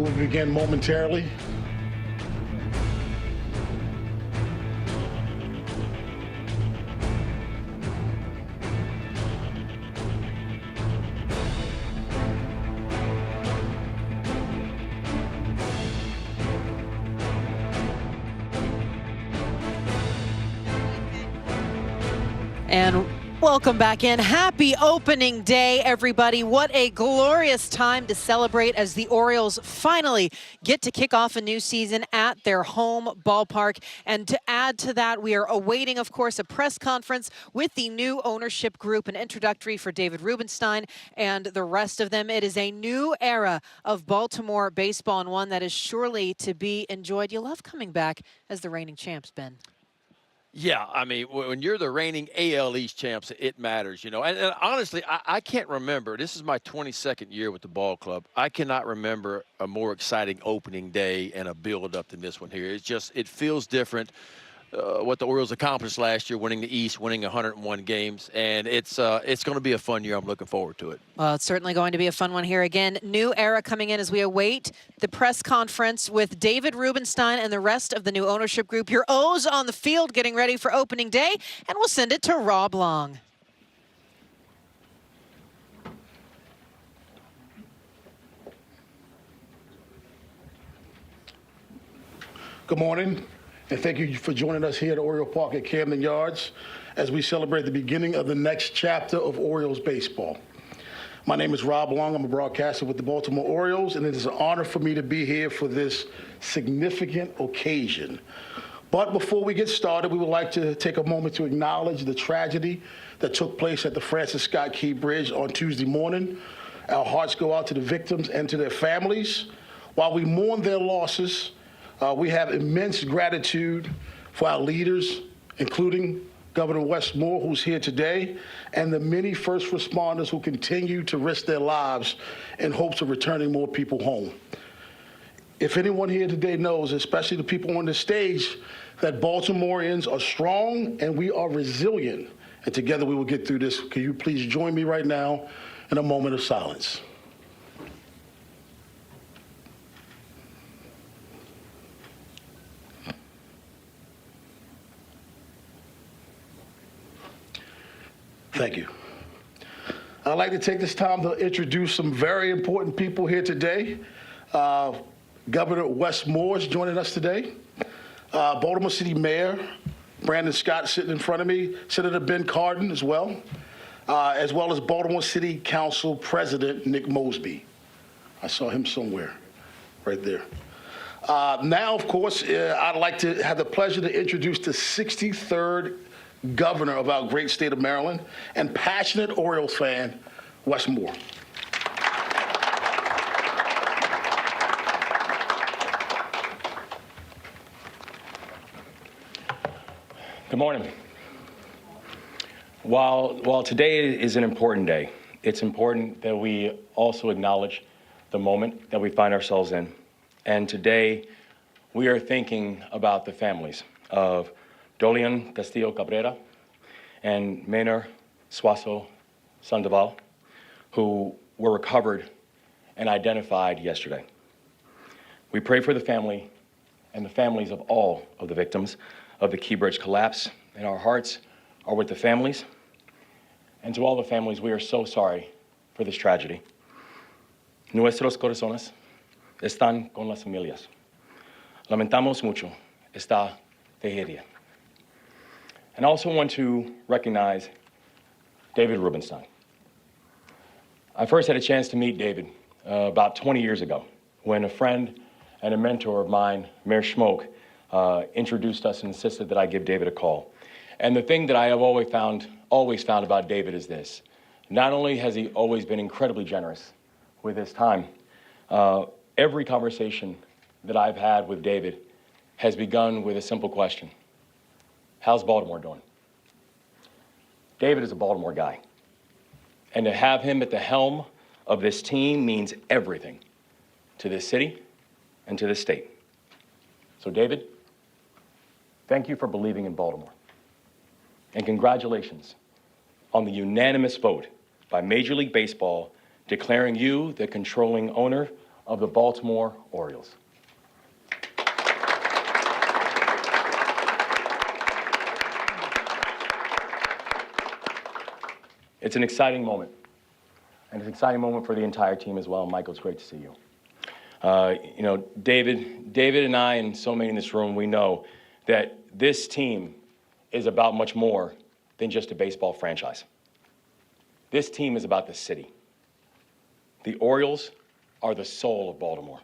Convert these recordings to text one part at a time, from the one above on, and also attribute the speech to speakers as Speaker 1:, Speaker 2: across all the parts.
Speaker 1: will begin momentarily.
Speaker 2: And welcome back in. Happy opening day, everybody. What a glorious time to celebrate as the Orioles finally get to kick off a new season at their home ballpark. And to add to that, we are awaiting, of course, a press conference with the new ownership group, an introductory for David Rubenstein and the rest of them. It is a new era of Baltimore baseball, and one that is surely to be enjoyed. You love coming back as the reigning champs, Ben.
Speaker 3: Yeah, I mean, when you're the reigning AL East champs, it matters, you know. And honestly, I can't remember. This is my 22nd year with the ball club. I cannot remember a more exciting opening day and a build-up than this one here. It's just, it feels different. What the Orioles accomplished last year, winning the East, winning 101 games, and it's going to be a fun year. I'm looking forward to it.
Speaker 2: Well, it's certainly going to be a fun one here. Again, new era coming in as we await the press conference with David Rubenstein and the rest of the new ownership group. Your O's on the field getting ready for opening day, and we'll send it to Rob Long.
Speaker 1: Good morning, and thank you for joining us here at Oriole Park at Camden Yards as we celebrate the beginning of the next chapter of Orioles baseball. My name is Rob Long. I'm a broadcaster with the Baltimore Orioles, and it is an honor for me to be here for this significant occasion. But before we get started, we would like to take a moment to acknowledge the tragedy that took place at the Francis Scott Key Bridge on Tuesday morning. Our hearts go out to the victims and to their families. While we mourn their losses, we have immense gratitude for our leaders, including Governor Wes Moore, who's here today, and the many first responders who continue to risk their lives in hopes of returning more people home. If anyone here today knows, especially the people on the stage, that Baltimoreans are strong and we are resilient, and together we will get through this. Can you please join me right now in a moment of silence? Thank you. I'd like to take this time to introduce some very important people here today. Governor Wes Moore is joining us today. Baltimore City Mayor Brandon Scott sitting in front of me. Senator Ben Cardin as well as Baltimore City Council President Nick Mosby. I saw him somewhere right there. Now, of course, I'd like to have the pleasure to introduce the 63rd governor of our great state of Maryland and passionate Orioles fan, Wes Moore.
Speaker 4: Good morning. While today is an important day, it's important that we also acknowledge the moment that we find ourselves in. And today, we are thinking about the families of Dolian Castillo Cabrera and Maynard Suazo Sandoval, who were recovered and identified yesterday. We pray for the family and the families of all of the victims of the Key Bridge collapse, and our hearts are with the families. And to all the families, we are so sorry for this tragedy. Nuestros corazones están con las familias. Lamentamos mucho esta tragedia. And I also want to recognize David Rubenstein. I first had a chance to meet David about 20 years ago when a friend and a mentor of mine, Mayor Schmoke, introduced us and insisted that I give David a call. And the thing that I have always found about David is this. Not only has he always been incredibly generous with his time, every conversation that I've had with David has begun with a simple question. How's Baltimore doing? David is a Baltimore guy. And to have him at the helm of this team means everything to this city and to this state. So David, thank you for believing in Baltimore. And congratulations on the unanimous vote by Major League Baseball declaring you the controlling owner of the Baltimore Orioles. It's an exciting moment, and it's an exciting moment for the entire team as well. Michael, it's great to see you. David and I and so many in this room, we know that this team is about much more than just a baseball franchise. This team is about the city. The Orioles are the soul of Baltimore.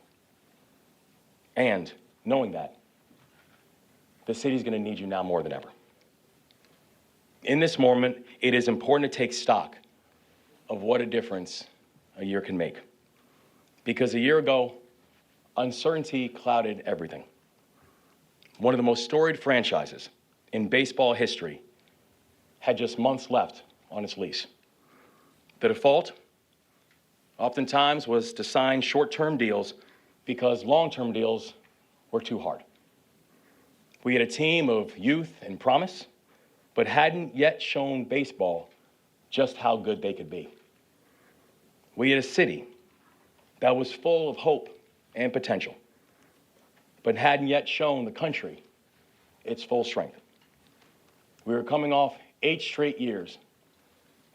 Speaker 4: And knowing that, the city's going to need you now more than ever. In this moment, it is important to take stock of what a difference a year can make. Because a year ago, uncertainty clouded everything. One of the most storied franchises in baseball history had just months left on its lease. The default, oftentimes, was to sign short-term deals because long-term deals were too hard. We had a team of youth and promise, but hadn't yet shown baseball just how good they could be. We had a city that was full of hope and potential, but hadn't yet shown the country its full strength. We were coming off 8 straight years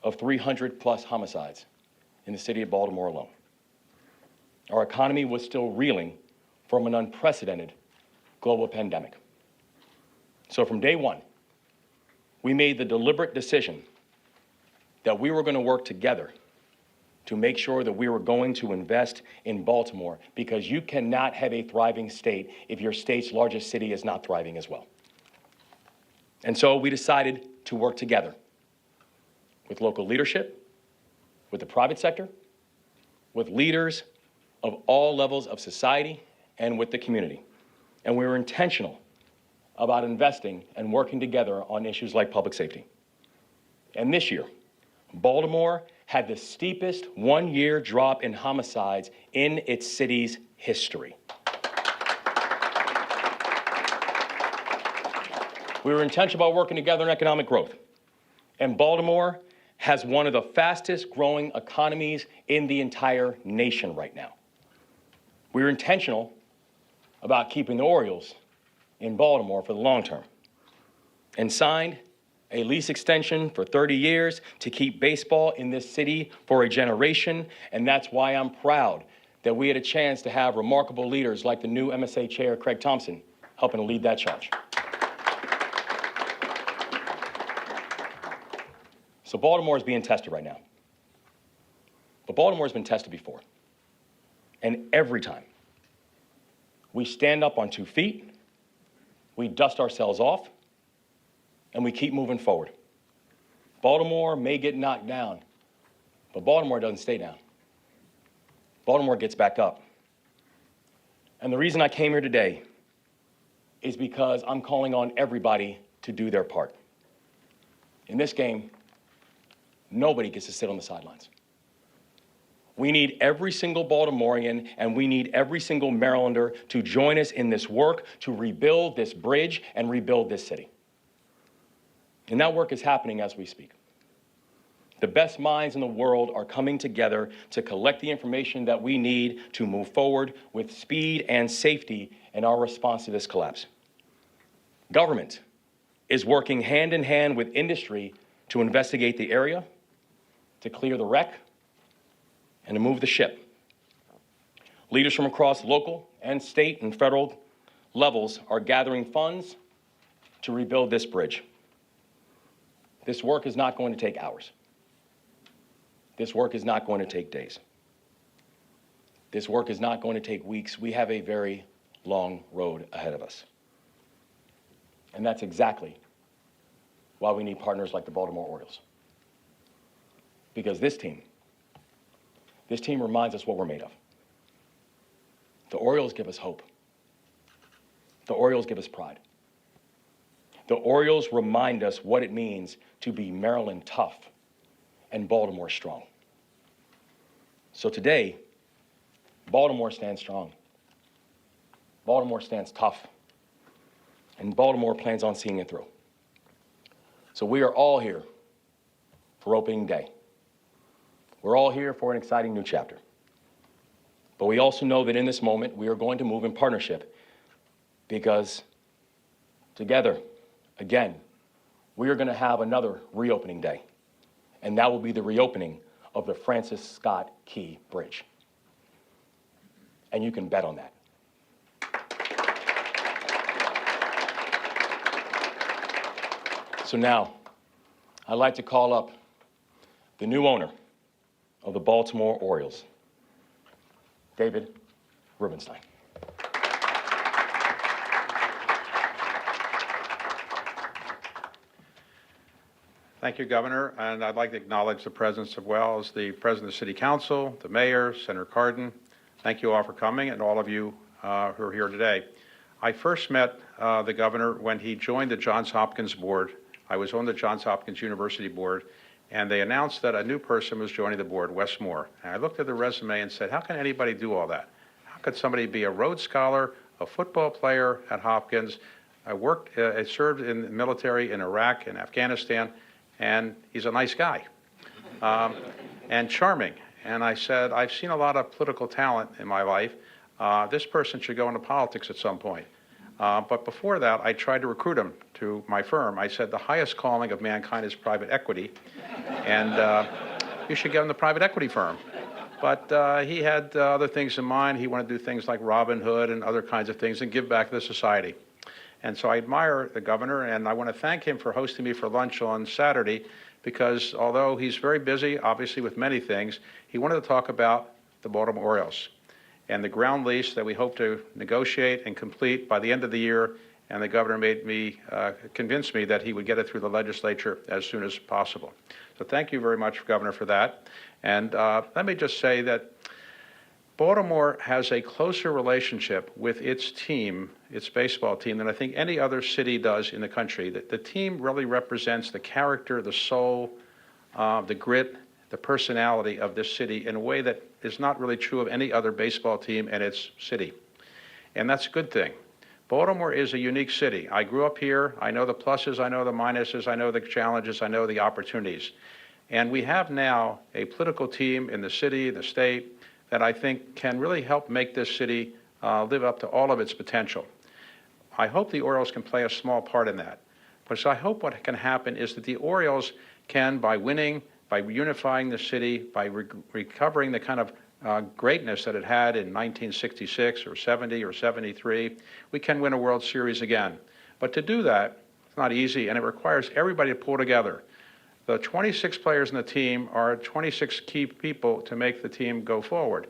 Speaker 4: of 300+ homicides in the city of Baltimore alone. Our economy was still reeling from an unprecedented global pandemic. So from day one, we made the deliberate decision that we were going to work together to make sure that we were going to invest in Baltimore, because you cannot have a thriving state if your state's largest city is not thriving as well. And so we decided to work together with local leadership, with the private sector, with leaders of all levels of society, and with the community. And we were intentional about investing and working together on issues like public safety. And this year, Baltimore had the steepest one-year drop in homicides in its city's history. We were intentional about working together on economic growth. And Baltimore has one of the fastest growing economies in the entire nation right now. We were intentional about keeping the Orioles in Baltimore for the long term, and signed a lease extension for 30 years to keep baseball in this city for a generation. And that's why I'm proud that we had a chance to have remarkable leaders like the new MSA Chair, Craig Thompson, helping to lead that charge. So Baltimore is being tested right now. But Baltimore's been tested before. And every time we stand up on 2 feet, we dust ourselves off, and we keep moving forward. Baltimore may get knocked down, but Baltimore doesn't stay down. Baltimore gets back up. And the reason I came here today is because I'm calling on everybody to do their part. In this game, nobody gets to sit on the sidelines. We need every single Baltimorean, and we need every single Marylander to join us in this work to rebuild this bridge and rebuild this city. And that work is happening as we speak. The best minds in the world are coming together to collect the information that we need to move forward with speed and safety in our response to this collapse. Government is working hand in hand with industry to investigate the area, to clear the wreck, and to move the ship. Leaders from across local and state and federal levels are gathering funds to rebuild this bridge. This work is not going to take hours. This work is not going to take days. This work is not going to take weeks. We have a very long road ahead of us. And that's exactly why we need partners like the Baltimore Orioles. Because this team reminds us what we're made of. The Orioles give us hope. The Orioles give us pride. The Orioles remind us what it means to be Maryland tough and Baltimore strong. So today, Baltimore stands strong. Baltimore stands tough. And Baltimore plans on seeing it through. So we are all here for opening day. We're all here for an exciting new chapter. But we also know that in this moment, we are going to move in partnership because together, again, we are going to have another reopening day. And that will be the reopening of the Francis Scott Key Bridge. And you can bet on that. So now, I'd like to call up the new owner of the Baltimore Orioles, David Rubenstein.
Speaker 5: Thank you, Governor, and I'd like to acknowledge the presence as well as the President of the City Council, the Mayor, Senator Cardin. Thank you all for coming, and all of you who are here today. I first met the Governor when he joined the Johns Hopkins Board. I was on the Johns Hopkins University Board, and they announced that a new person was joining the board, Wes Moore. And I looked at the resume and said, how can anybody do all that? How could somebody be a Rhodes Scholar, a football player at Hopkins? I served in the military in Iraq and Afghanistan, and he's a nice guy and charming. And I said, I've seen a lot of political talent in my life. This person should go into politics at some point. But before that, I tried to recruit him to my firm. I said, the highest calling of mankind is private equity, and you should get in the private equity firm. But he had other things in mind. He wanted to do things like Robin Hood and other kinds of things and give back to the society. And so I admire the Governor, and I want to thank him for hosting me for lunch on Saturday, because although he's very busy, obviously, with many things, he wanted to talk about the Baltimore Orioles and the ground lease that we hope to negotiate and complete by the end of the year. And the Governor convinced me that he would get it through the legislature as soon as possible. So thank you very much, Governor, for that. And let me just say that Baltimore has a closer relationship with its team, its baseball team, than I think any other city does in the country. The team really represents the character, the soul, the grit, the personality of this city in a way that is not really true of any other baseball team in its city. And that's a good thing. Baltimore is a unique city. I grew up here. I know the pluses, I know the minuses, I know the challenges, I know the opportunities. And we have now a political team in the city, the state, that I think can really help make this city live up to all of its potential. I hope the Orioles can play a small part in that. But so I hope what can happen is that the Orioles can, by winning, by unifying the city, by recovering the kind of greatness that it had in 1966 or 70 or 73, we can win a World Series again. But to do that, it's not easy, and it requires everybody to pull together. The 26 players in the team are 26 key people to make the team go forward.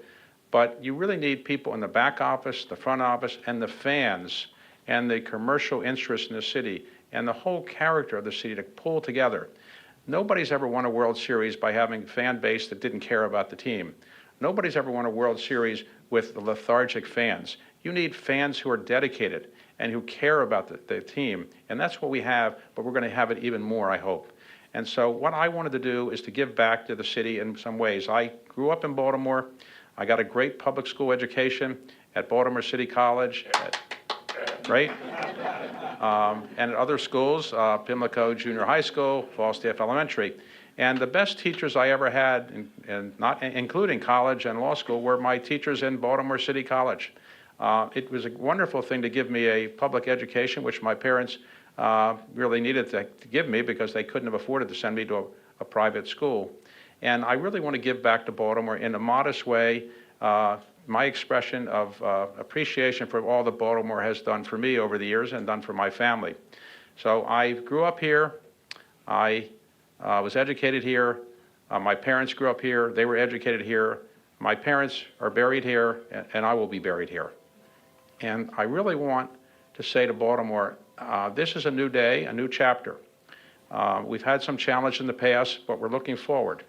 Speaker 5: But you really need people in the back office, the front office, and the fans, and the commercial interest in the city, and the whole character of the city to pull together. Nobody's ever won a World Series by having a fan base that didn't care about the team. Nobody's ever won a World Series with the lethargic fans. You need fans who are dedicated and who care about the team. And that's what we have, but we're going to have it even more, I hope. And so what I wanted to do is to give back to the city in some ways. I grew up in Baltimore. I got a great public school education at Baltimore City College, right? And at other schools, Pimlico Junior High School, Falstaff Elementary. And the best teachers I ever had, including college and law school, were my teachers in Baltimore City College. It was a wonderful thing to give me a public education, which my parents really needed to give me because they couldn't have afforded to send me to a private school. And I really want to give back to Baltimore in a modest way, my expression of appreciation for all that Baltimore has done for me over the years and done for my family. So I grew up here. I was educated here. My parents grew up here. They were educated here. My parents are buried here, and I will be buried here. And I really want to say to Baltimore, this is a new day, a new chapter. We've had some challenge in the past, but we're looking forward.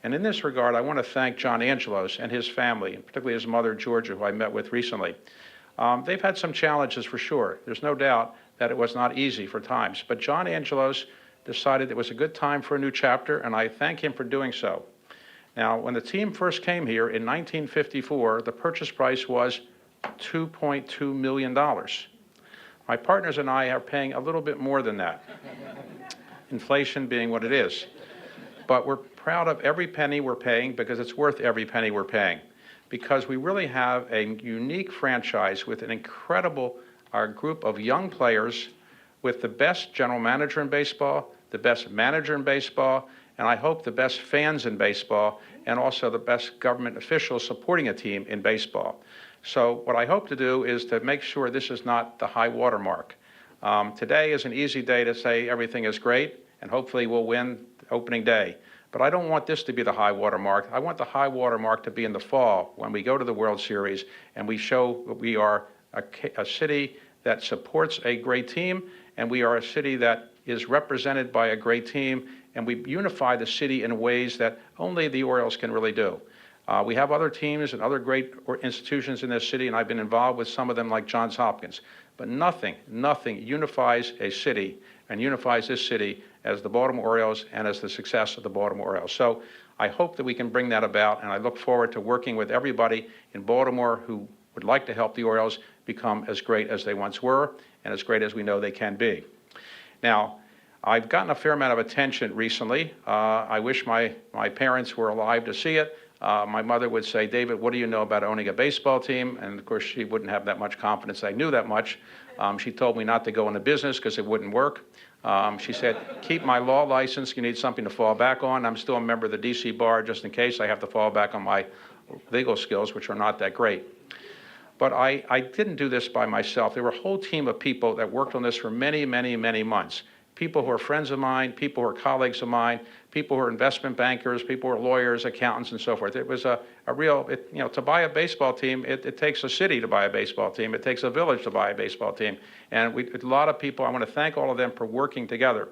Speaker 5: And in this regard, I want to thank John Angelos and his family, and particularly his mother, Georgia, who I met with recently. They've had some challenges for sure. There's no doubt that it was not easy for times. But John Angelos decided it was a good time for a new chapter, and I thank him for doing so. Now, when the team first came here in 1954, the purchase price was $2.2 million. My partners and I are paying a little bit more than that, inflation being what it is. But we're proud of every penny we're paying because it's worth every penny we're paying. because we really have a unique franchise with an incredible group of young players with the best general manager in baseball, the best manager in baseball, and I hope the best fans in baseball, and also the best government officials supporting a team in baseball. So what I hope to do is to make sure this is not the high water mark. Today is an easy day to say everything is great, and hopefully we'll win opening day. But I don't want this to be the high water mark. I want the high water mark to be in the fall when we go to the World Series and we show that we are a city that supports a great team, and we are a city that is represented by a great team, and we unify the city in ways that only the Orioles can really do. We have other teams and other great institutions in this city, and I've been involved with some of them like Johns Hopkins. But nothing unifies a city and unifies this city as the Baltimore Orioles and as the success of the Baltimore Orioles. So I hope that we can bring that about, and I look forward to working with everybody in Baltimore who would like to help the Orioles become as great as they once were and as great as we know they can be. Now, I've gotten a fair amount of attention recently. I wish my parents were alive to see it. My mother would say, David, what do you know about owning a baseball team? And of course, she wouldn't have that much confidence I knew that much. She told me not to go into business because it wouldn't work. She said, keep my law license. You need something to fall back on. I'm still a member of the DC Bar just in case I have to fall back on my legal skills, which are not that great. But I didn't do this by myself. There were a whole team of people that worked on this for many, many, many months. People who are friends of mine, people who are colleagues of mine, people who are investment bankers, people who are lawyers, accountants, and so forth. It was a real, to buy a baseball team, it takes a city to buy a baseball team. It takes a village to buy a baseball team. And a lot of people, I want to thank all of them for working together.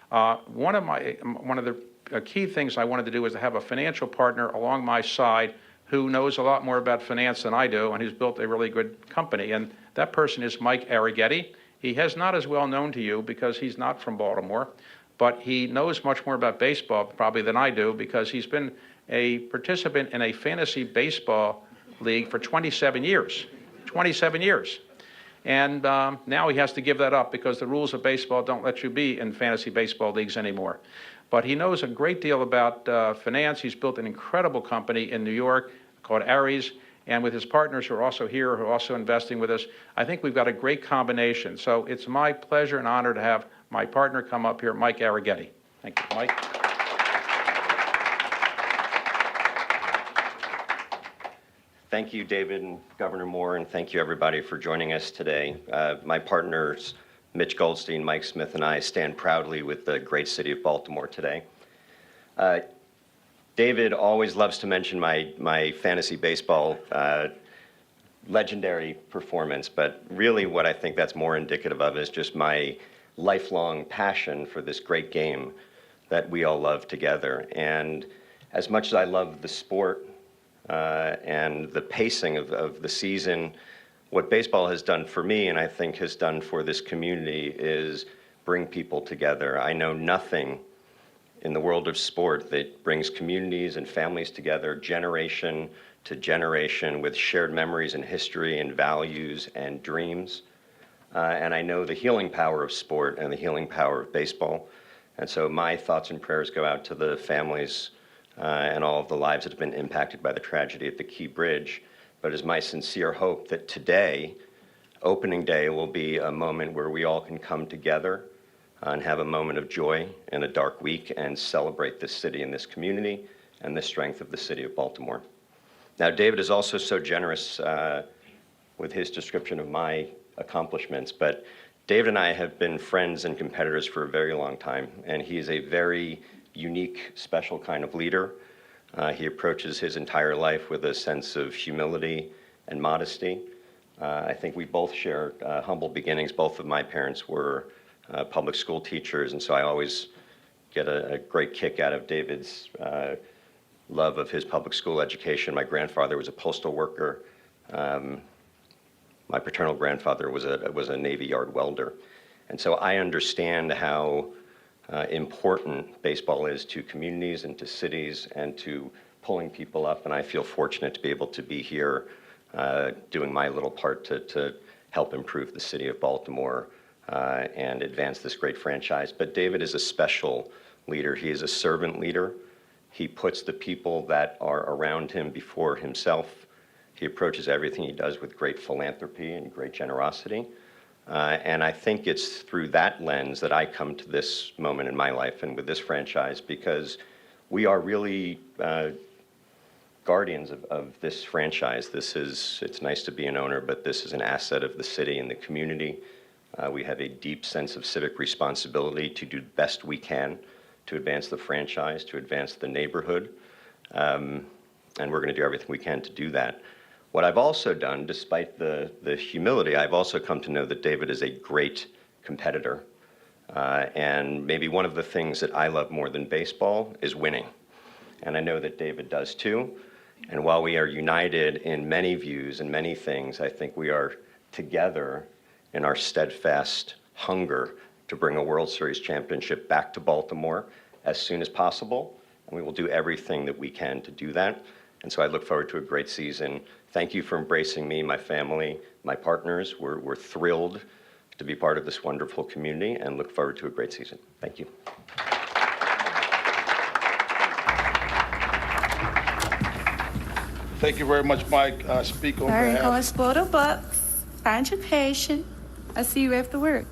Speaker 5: One of the key things I wanted to do was to have a financial partner along my side who knows a lot more about finance than I do and who's built a really good company. And that person is Mike Arughetti. He is not as well known to you because he's not from Baltimore, but he knows much more about baseball probably than I do because he's been a participant in a fantasy baseball league for 27 years. 27 years. And now he has to give that up because the rules of baseball don't let you be in fantasy baseball leagues anymore. But he knows a great deal about finance. He's built an incredible company in New York called Ares. And with his partners who are also here, who are also investing with us, I think we've got a great combination. So it's my pleasure and honor to have my partner come up here, Mike Arughetti. Thank you, Mike.
Speaker 6: Thank you, David and Governor Moore, and thank you, everybody, for joining us today. My partners, Mitch Goldstein, Mike Smith, and I stand proudly with the great city of Baltimore today. David always loves to mention my fantasy baseball legendary performance, but really what I think that's more indicative of is just my lifelong passion for this great game that we all love together. And as much as I love the sport and the pacing of the season, what baseball has done for me, and I think has done for this community, is bring people together. I know nothing in the world of sport that brings communities and families together generation to generation with shared memories and history and values and dreams. And I know the healing power of sport and the healing power of baseball. And so my thoughts and prayers go out to the families and all of the lives that have been impacted by the tragedy at the Key Bridge. But it's my sincere hope that today, opening day, will be a moment where we all can come together and have a moment of joy in a dark week and celebrate this city and this community and the strength of the city of Baltimore. Now, David is also so generous with his description of my accomplishments, but David and I have been friends and competitors for a very long time, and he is a very unique, special kind of leader. He approaches his entire life with a sense of humility and modesty. I think we both share humble beginnings. Both of my parents were public school teachers, and so I always get a great kick out of David's love of his public school education. My grandfather was a postal worker. My paternal grandfather was a Navy Yard welder. And so I understand how important baseball is to communities and to cities and to pulling people up, and I feel fortunate to be able to be here doing my little part to help improve the city of Baltimore and advance this great franchise. But David is a special leader. He is a servant leader. He puts the people that are around him before himself. He approaches everything he does with great philanthropy and great generosity. And I think it's through that lens that I come to this moment in my life and with this franchise, because we are really guardians of this franchise. It's nice to be an owner, but this is an asset of the city and the community. We have a deep sense of civic responsibility to do the best we can to advance the franchise, to advance the neighborhood. And we're going to do everything we can to do that. What I've also done, despite the humility, I've also come to know that David is a great competitor. And maybe one of the things that I love more than baseball is winning. And I know that David does too. And while we are united in many views and many things, I think we are together in our steadfast hunger to bring a World Series championship back to Baltimore as soon as possible. And we will do everything that we can to do that. And so I look forward to a great season. Thank you for embracing me, my family, my partners. We're thrilled to be part of this wonderful community and look forward to a great season. Thank you.
Speaker 1: Thank you very much, Mike. Speak on
Speaker 7: All right,
Speaker 1: behalf.
Speaker 7: going to spoil the buck. Find your patient. I see you after work.